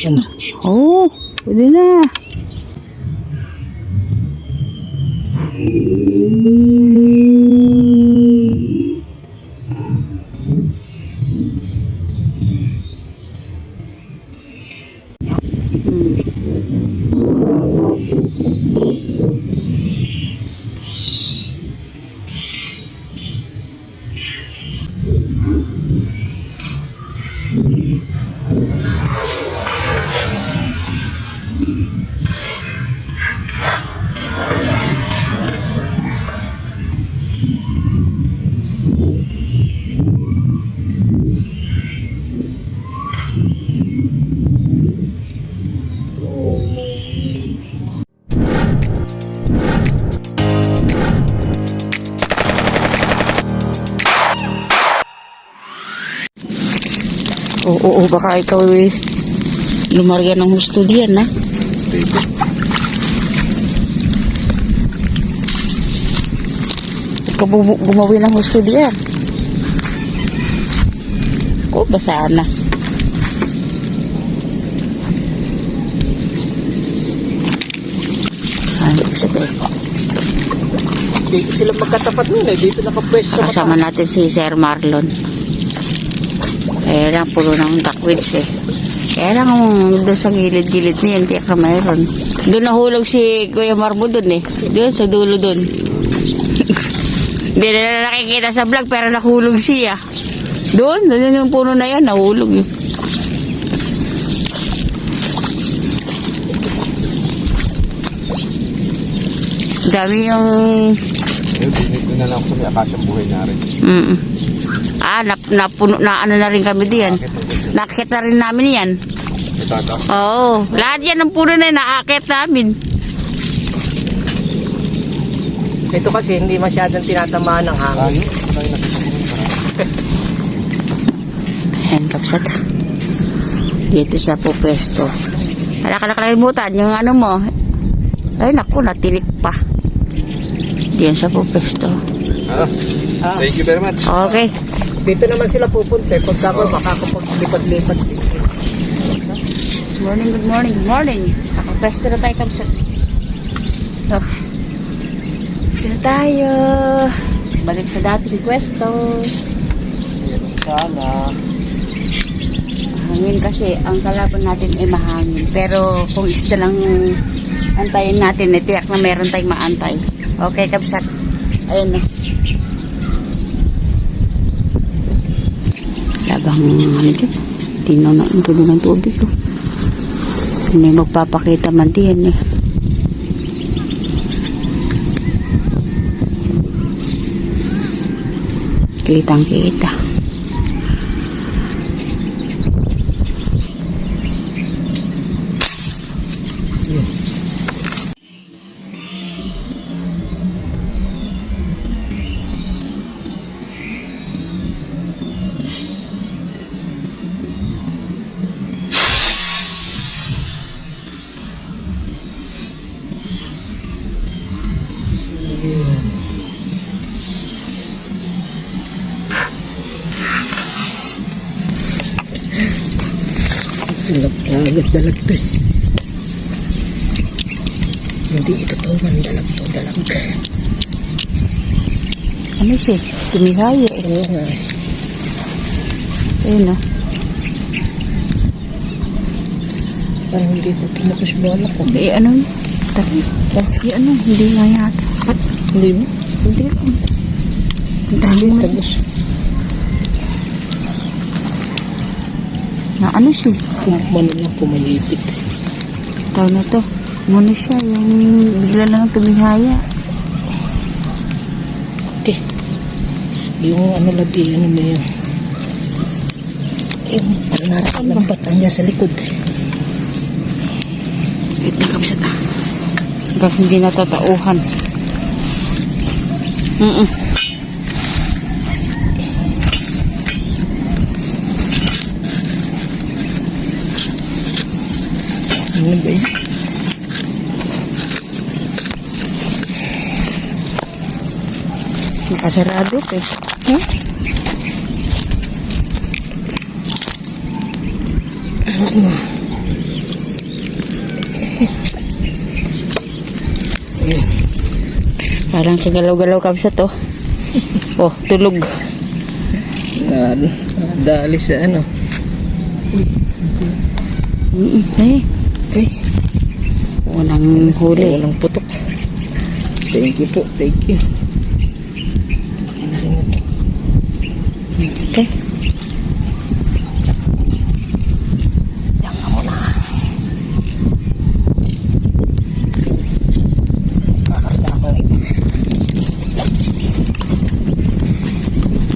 Yan. Oh, pwede na. Oo, baka ikaw lumarga ng husto diyan, na? Ikaw gumawi ng husto diyan. Ko, basaan na. Ay, sabi. Dito sila magkatapat nun eh. Dito nakapwesto. Kasama natin si Sir Marlon. Kaya lang, puro ng duckweeds eh. Kaya lang, doon sa gilid-gilid niyan, tiyak na mayroon. Doon nahulog si Kuya Marbo doon eh. Doon, sa dulo doon. Hindi na nakikita sa vlog, pero nahulog siya. Doon yung puno na yan, nahulog yun. Dami yung... Dito na lang kami akasyang buhay na rin. Napuno na ano na rin kami diyan. Nakita rin namin yan. Oo. Lahat yan ng puno na yun, nakakit namin. Ito kasi hindi masyadong tinatamaan ng hangin. Ayan, kapsat. Dito sa pupwesto. Wala ka nakalimutan yung ano mo. Ay, naku, natinik pa. Diyan sa pupwesto. Thank you very much. Okay. Dito naman sila pupunta. Pagka ako makakapag-lipat-lipat dito. Morning, good morning, good morning. Nakapwesto na tayo, kapsat. Okay. Dito tayo. Balik sa dati si pwesto. Sana. Hangin kasi ang kalaban natin ay mahangin. Pero kung isda lang antayin natin, tiyak na meron tayong maantay. Okay, kapsat. Ayun na. Labang ano dyan. Tinaw na ang tuloy ng tubig ko. May magpapakita man diyan eh. Kitang kita. Dalag to eh. Hindi ito man, dalag to, dalag. Ano siya? Tumihaya eh. Oo nga eh. Ayun o. Parang hindi po tinapos mo anak ko. Eh ano? Tapos? Eh ano? Hindi nga yata. Ba't? Hindi mo? Hindi ko. Ang dami mo. Tapos. Na ano siya? Kumano lang pumalipit. Tawag na to. Muna siya. Yung bigla lang tumihaya. Okay. Yung ano labi, ano na yun. Yung panarakalambatan niya sa likod. Wait na kami sa ta. Hanggang hindi natatauhan. Ano ba yun? Nakasarado pa eh. Huh? Parang kagalaw-galaw kapsa to. Oh, tulog. Dali sa ano. Eh, Okay. unang huli. Walang putok. Thank you po. Thank you. Okay.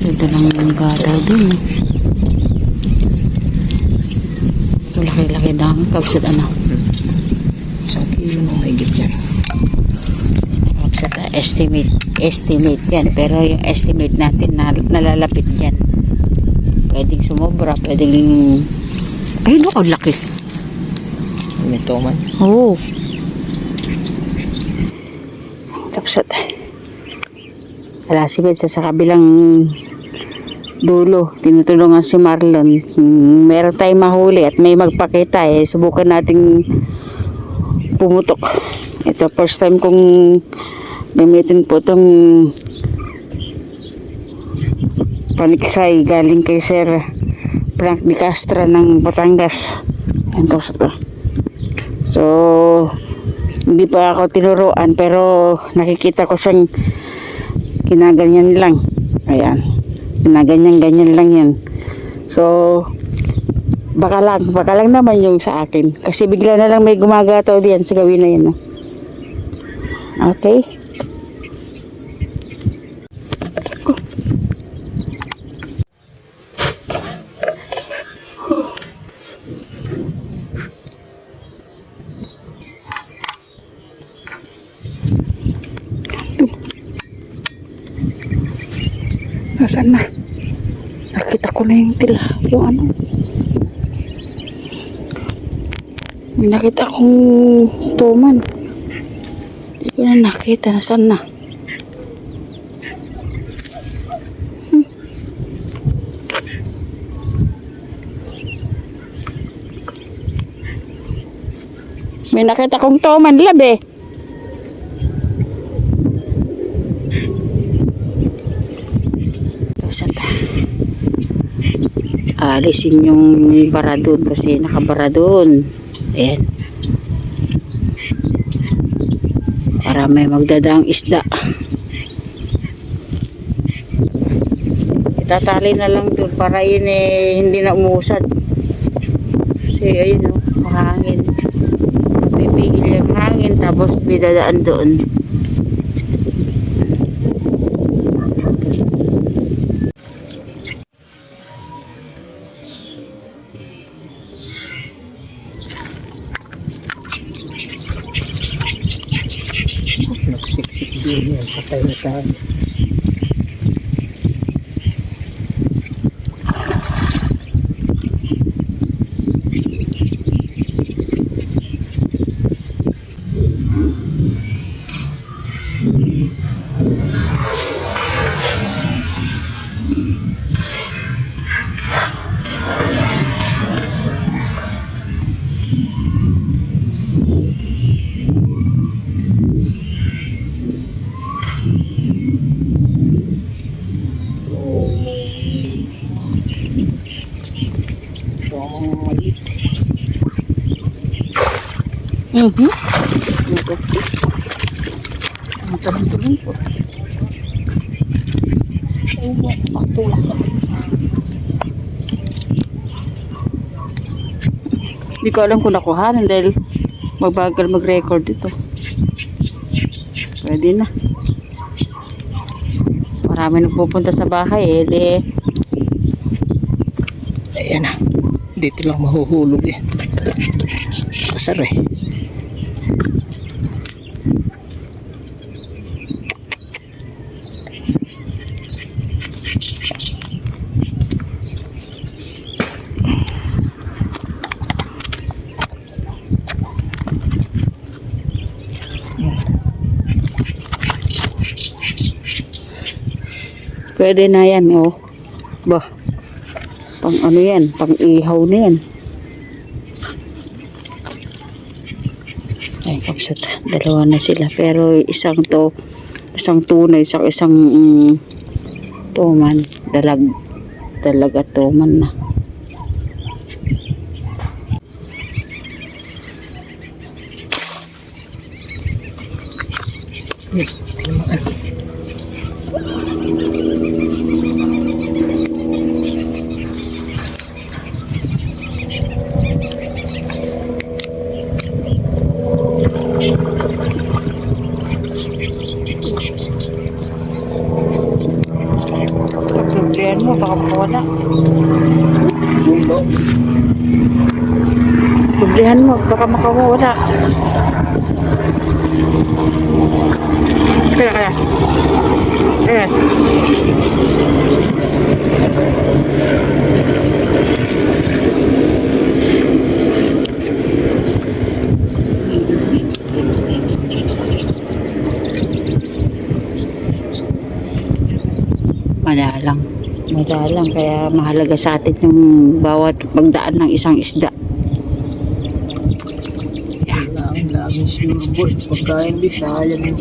Ito lang gata din. Laki-laki dami kapsat ano. 1 kilo na may yan. Kapsat estimate yan. Pero yung estimate natin nalalapit yan. Pwedeng sumobra, pwedeng ay no, ang laki. May toman. Oo. Kapsat. Wala si Betsa sa kabilang dulo. Tinutulungan si Marlon. Meron tayong mahuli at may magpakita eh. Subukan nating pumutok. Ito first time kong gamitin po itong paniksay galing kay Sir Frank Di Castro ng Batangas. Ang kapsat ko. So, hindi pa ako tinuruan pero nakikita ko siyang kinaganyan lang. Ayan. Kinaganyan-ganyan lang yan. So, baka lang naman yung sa akin. Kasi bigla na lang may gumagataw diyan sa gawin na yan. No? Okay. Nasaan na? Nakita ko na yung tila. Yung ano. May nakita akong tuman. Hindi ko na nakita. Nasaan na? May nakita akong tuman. Labi. Alisin yung bara doon kasi nakabara doon. Ayan. Para may magdadaang isda. Itatali na lang doon para yun eh hindi na umusad. Kasi ayun o, mahangin. Mapipigil yung hangin tapos bidadaan doon. Nagsiksik din yan. Patay na tayo. Maliit. Ang tulong po. Hindi ko alam kung nakuhanan dahil mabagal mag-record ito. Pwede na. Marami nagpupunta sa bahay eh. Ayan na. Dito lang mahuhulog eh. Kasar eh. Pwede na yan, oh. Bah. Pang ano yan, pang ihaw na yan. Ay, kapsat. Dalawa na sila. Pero isang tunay, isang tuman. Dalaga tuman na. Tublihan mo, baka mawala. Tublihan mo, baka makawala. Kaya. Ayan. Madalang kaya mahalaga sa atin yung bawat pagdaan ng isang isda. Laging sure boy. Pagka hindi, sayang yun.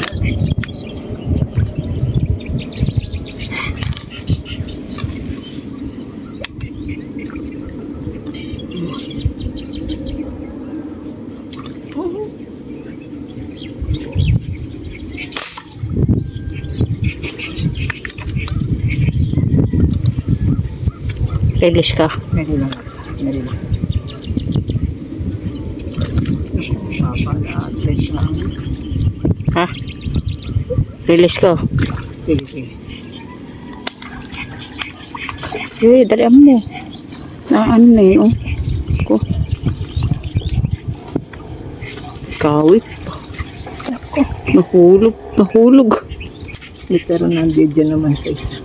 Release ka. Dali lang. Papalatin lang. Ha? Release ko. Sige. Dali mo. Ano na yun, oh. Ko. Kawit pa. Nahulog. Pero nandiyan dyan naman sa isa.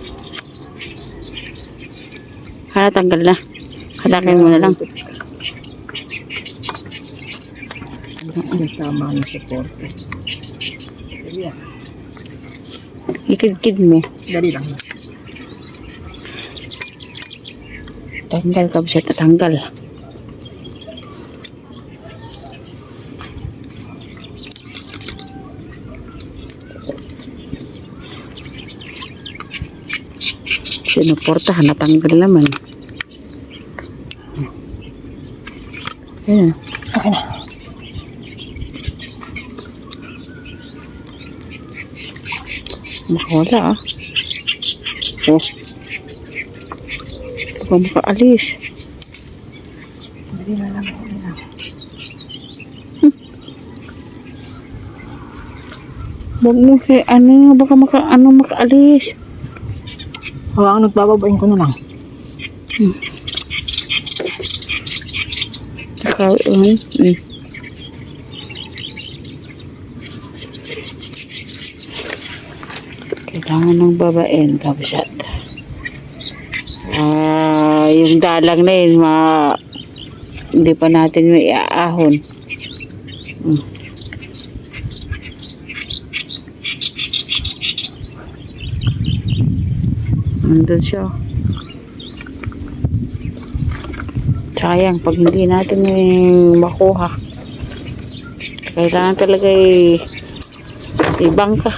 Hala, tanggal na. Hatakin mo na lang. Kasi tama na suporte. Dali lang. Ikid-kid mo. Dali lang. Tanggal ka siya, tatanggal. Sinuportahan, natanggal naman. Ayan. Okay na. Makawala ah. Oh. Baka makaalis. Dali lang. Huwag mo baka makaalis. Ang nagbababain ko na lang. Ikaw, kailangan ng babain, kapsat. Yung dalang na yun, hindi pa natin may iaahon. Nandun siya. Sayang pag hindi natin makuha. Kailangan talaga ibang ka.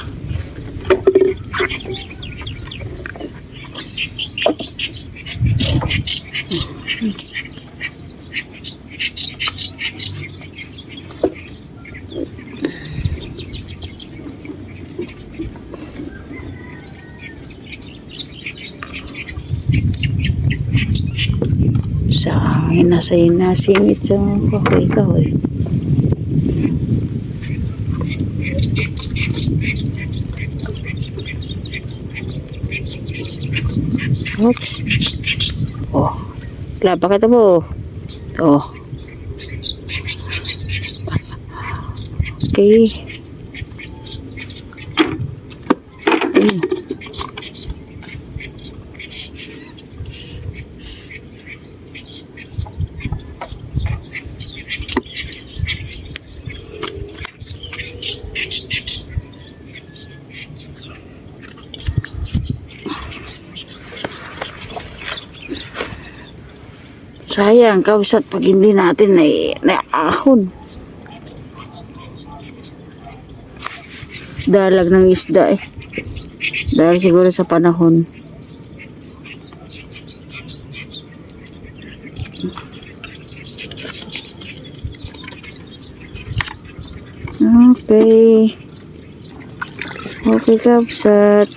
Nasingit sa kahoy. Oops. Oh. Laba ka mo. Oh. Okay. Sayang, kapsat pag hindi natin naiahon. dalag ng isda eh. Dahil siguro sa panahon. Okay. Okay, kapsat.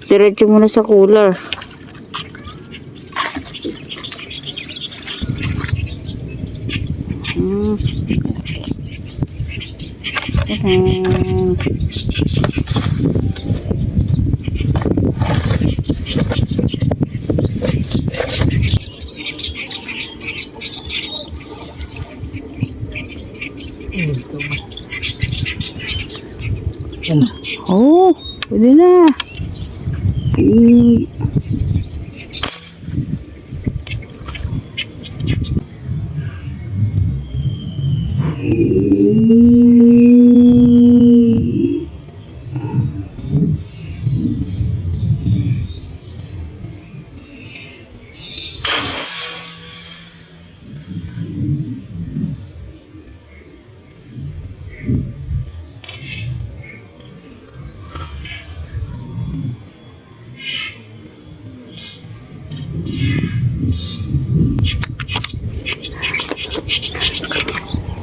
Diretso muna sa cooler. Tadang. Ano? Oh, pwede na.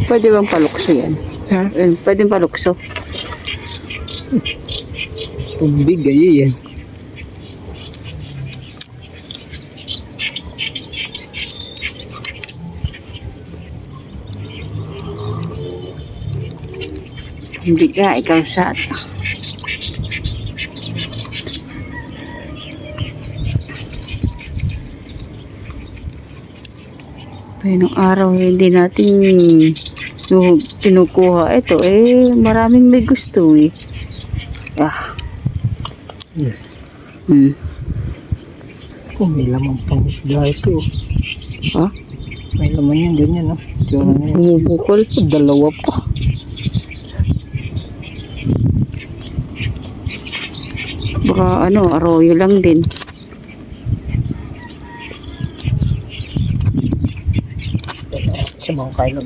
Pwede bang palukso yan? Ha? Pwede palukso. Tubig ay yan. Hindi ka, ikaw sa nung araw hindi natin kinukuha. Ito maraming may gusto eh. Kung may laman pang isda ito. Ha? May laman yan, ganyan, no? Tsura na yan. Bumubukol. Dalawa pa. Baka arroyo lang din. Sa mga kailog.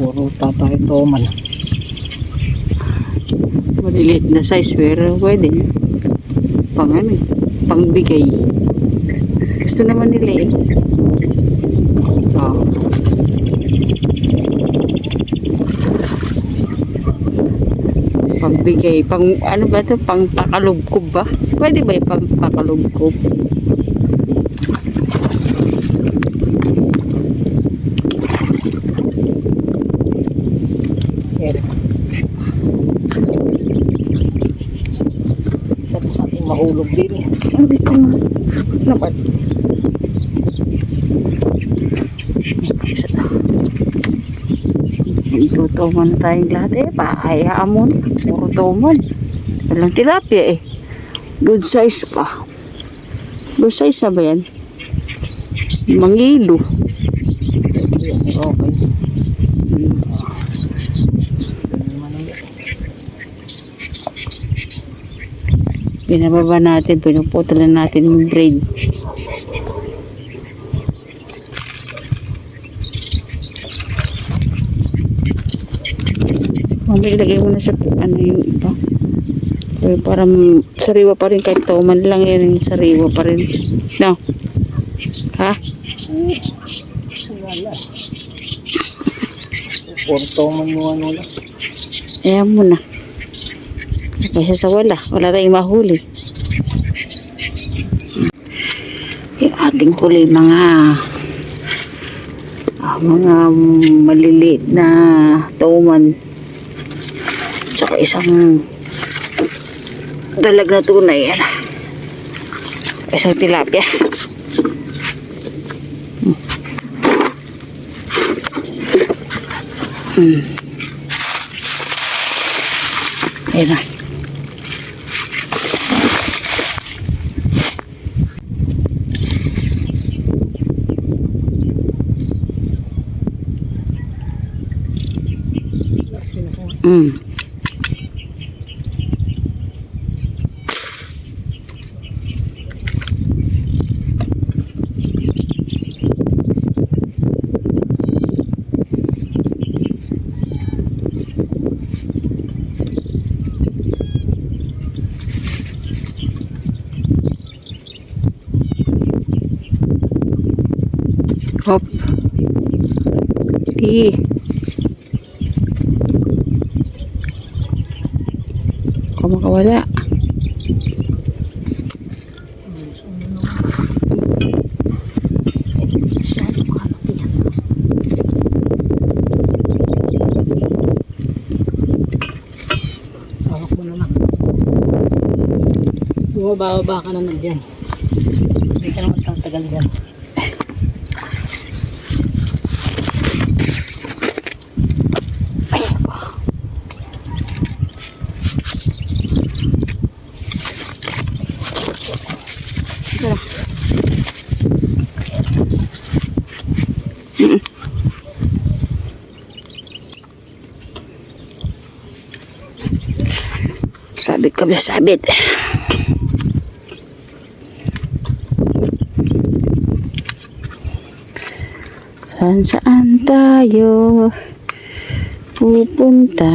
Puro tatay ito man. Maliliit na size pero pwede. Pangbigay. Gusto naman nila eh. Pagbigay. Ano ba ito? Pang pakalugkob ba? Pwede ba yung pang pakalugkob? Mahulog din eh. Sabi ko naman. Itutuman tayong lahat eh. Pahayaan mo na. Puro tuman. Walang tilapia eh. Good size pa. Good size na ba yan? Mangilo. Okay. Pinababa natin. Pinuputalan natin yung braid. Ilagay mo na sa yung iba. Parang sariwa pa rin kahit tuman lang yan. Sariwa pa rin. No? Ha? Wala. Porto man mo ano lang. Ayan mo na. Kasi sa wala tayong mahuli. Yung ating huli mga maliliit na tuman. Tsaka isang dalag na tunay. Isang tilapia. Ayan na. Hop. Di. Kau makawala. Hawak mo na lang. Bumababa ka naman dyan. Hindi ka naman tatagal dyan. Sabit ka ba? Sabit. Saan tayo pupunta?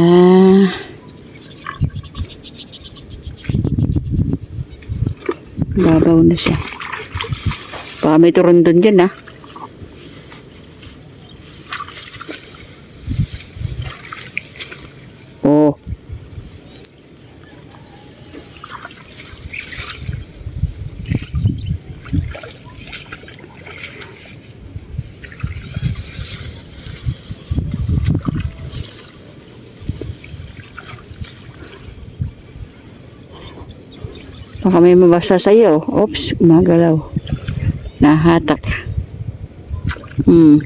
Babaw na siya. Baka may turon doon dyan, ha? Oh. Baka may mabasa sa'yo. Oops, gumagalaw. Nahatak. Oh,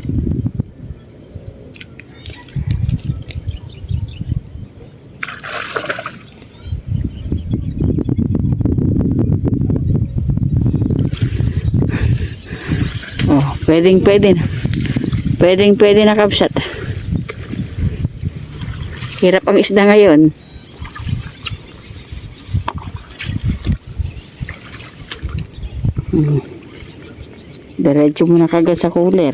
pwede na. Pwede na kapsat. Hirap ang isda ngayon. Diretso mo na kagad sa cooler.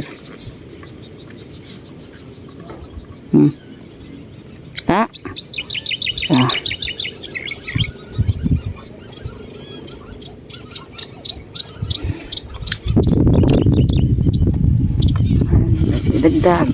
Ha? Ah. Dagdag.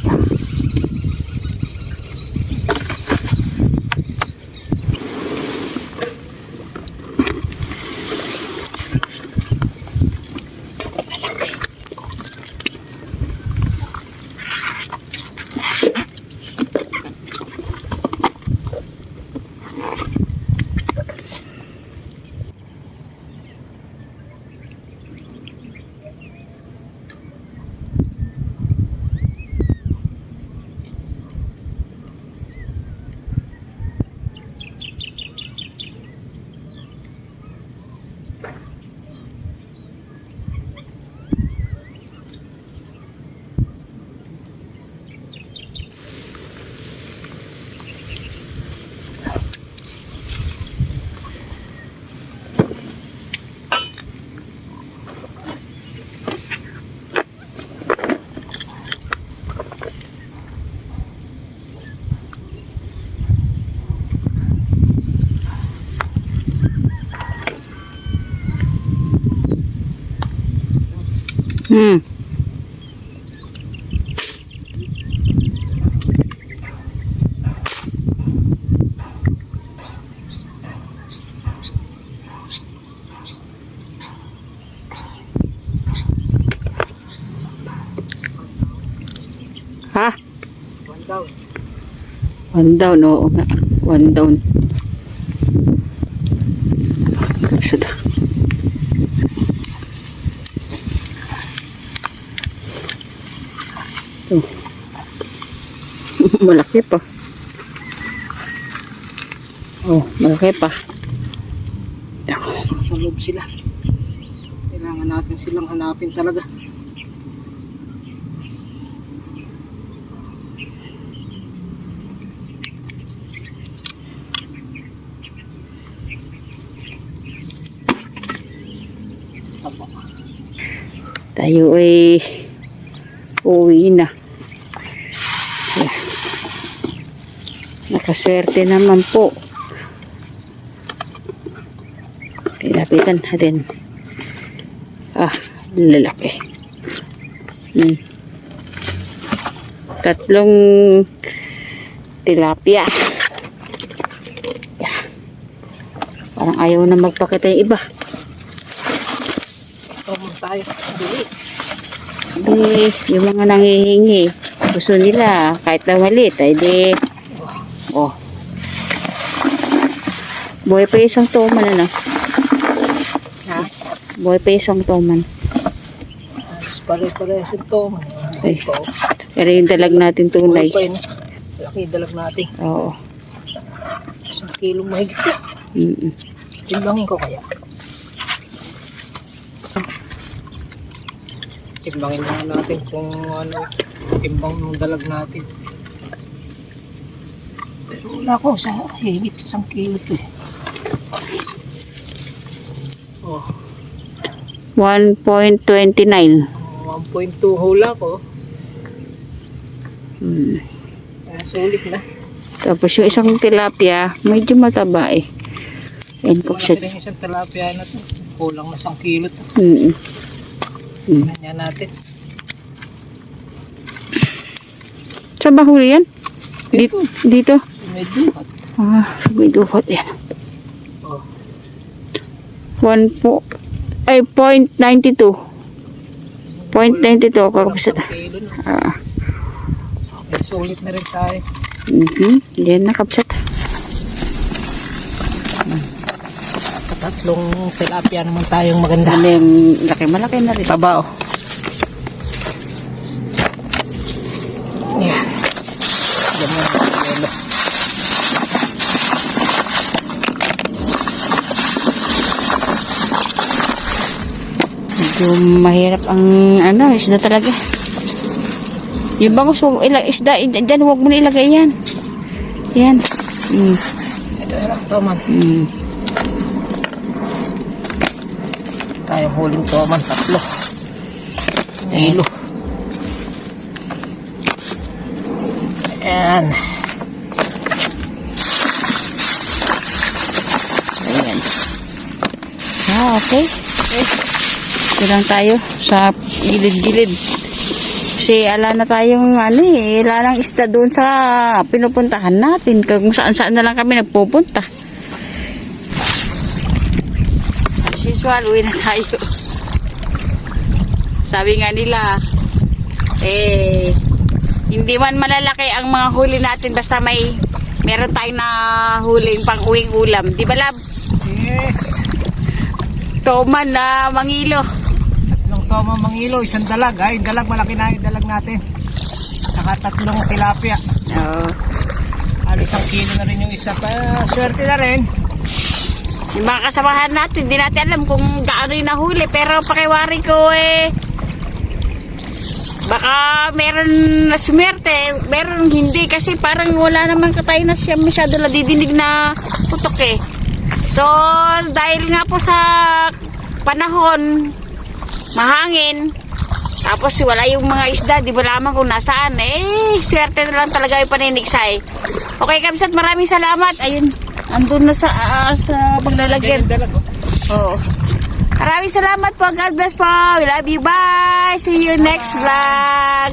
Ha? One down, oo nga. One down. Sudah. Malaki pa. Oh, malaki pa. Sa loob sila. Kailangan natin silang hanapin talaga. Apo. Tayo ay uuwi na. Yeah. Nakaswerte naman po. Lapitan natin. Ah, lalaki. Tatlong tilapia. Yeah. Parang ayaw na magpakita yung iba. Tama tayo. Dili. Di, yung mga nangihingi, gusto nila, kahit na maliit, ay di, oh. Buhay pa isang tuman, ano? Ha? Buhay pa isang tuman. Pare-pare yung toma. Ay, pero yung dalag natin tunay. Pa yun. Laki dalag natin. Oo. 1 kilong mahigit. Timbangin ko kaya. Timbangin lang natin kung ano, timbang ng dalag natin. Pero wala ko sa higit 1 kilo to eh. Oh, 1.29. 1.2 hula ko. Kaya sulit na. Tapos yung isang tilapia, medyo mataba eh. Yan po Malaki siya. rin isang tilapia na to. Kulang na 1 kilo to. Ganyan natin. Saan ba huli yan? Dito. Dito. Medyo hot. Ah, may duhot yan. Oh. 0.92. 0.92 kakapasat. Kilo na. Ah. Okay, sulit na rin tayo. Yan nakapsat. Tatlong tilapia naman tayong maganda. Ano yung malaki na rin. Taba oh. Yan. Ganyan ang yelo. Medyo mahirap ang ano, isda talaga. Yung bangus, isda, dyan, huwag mo na ilagay yan. Yan. Ito lang toman. Tayong huling toman, 3. Hilo. Ayan. Ayan. Ah, okay. Ito lang tayo sa gilid-gilid. Kasi ala na tayong ala nang isda doon sa pinupuntahan natin. Kung saan-saan na lang kami nagpupunta. As usual, uwi na tayo. Sabi nga nila, hindi man malalaki ang mga huli natin basta meron tayong nahuling pang uwing ulam. Di ba, lab? Yes. Toman na mangilo. Tatlong toma mangilo, isang dalag. Ay, dalag malaki na yung dalag natin. Saka 3 tilapia. Oo. Alis 1 kilo na rin yung isa pa. Swerte na rin. Yung mga kasamahan natin, hindi natin alam kung gaano yung nahuli. Pero pakiwari ko baka meron na sumerte, meron hindi. Kasi parang wala naman katay na siya masyado nadidinig na putok eh. So, dahil nga po sa panahon, mahangin, tapos wala yung mga isda, di ba lamang kung nasaan, swerte na lang talaga yung paninigsay. Okay, Kamsat, maraming salamat. Ayun, andun na sa paglalagyan. Oo. Maraming salamat po. God bless po. We love you. Bye. See you next vlog.